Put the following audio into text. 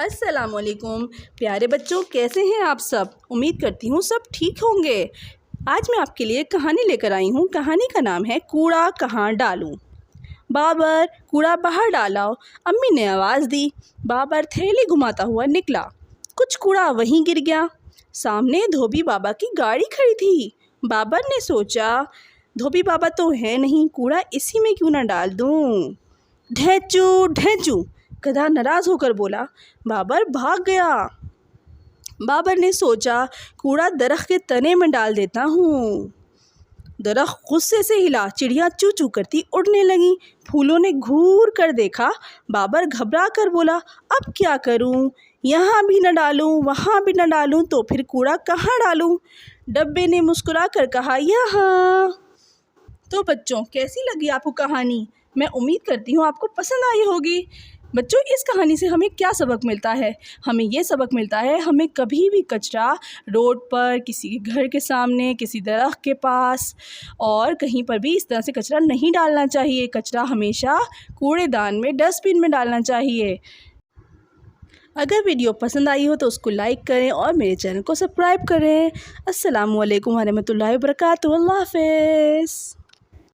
السلام علیکم پیارے بچوں، کیسے ہیں آپ سب؟ امید کرتی ہوں سب ٹھیک ہوں گے۔ آج میں آپ کے لیے کہانی لے کر آئی ہوں۔ کہانی کا نام ہے کوڑا کہاں ڈالوں۔ بابر کوڑا باہر ڈالاؤ، امی نے آواز دی۔ بابر تھیلی گھماتا ہوا نکلا، کچھ کوڑا وہیں گر گیا۔ سامنے دھوبی بابا کی گاڑی کھڑی تھی۔ بابر نے سوچا، دھوبی بابا تو ہے نہیں، کوڑا اسی میں کیوں نہ ڈال دوں۔ ڈھینچو ڈھینچو، گدھا ناراض ہو کر بولا۔ بابر بھاگ گیا۔ بابر نے سوچا، کوڑا درخت کے تنے میں ڈال دیتا ہوں۔ درخت غصے سے ہلا، چڑیاں چو چو کرتی اڑنے لگیں، پھولوں نے گھور کر دیکھا۔ بابر گھبرا کر بولا، اب کیا کروں؟ یہاں بھی نہ ڈالوں، وہاں بھی نہ ڈالوں، تو پھر کوڑا کہاں ڈالوں؟ ڈبے نے مسکرا کر کہا، یہاں۔ تو بچوں، کیسی لگی آپ کو کہانی؟ میں امید کرتی ہوں آپ کو پسند آئی ہوگی۔ بچوں، اس کہانی سے ہمیں کیا سبق ملتا ہے؟ ہمیں یہ سبق ملتا ہے، ہمیں کبھی بھی کچرا روڈ پر، کسی کے گھر کے سامنے، کسی درخت کے پاس اور کہیں پر بھی اس طرح سے کچرا نہیں ڈالنا چاہیے۔ کچرا ہمیشہ کوڑے دان میں، ڈسٹ بن میں ڈالنا چاہیے۔ اگر ویڈیو پسند آئی ہو تو اس کو لائک کریں اور میرے چینل کو سبسکرائب کریں۔ السلام علیکم ورحمۃ اللہ وبرکاتہ۔ اللہ حافظ۔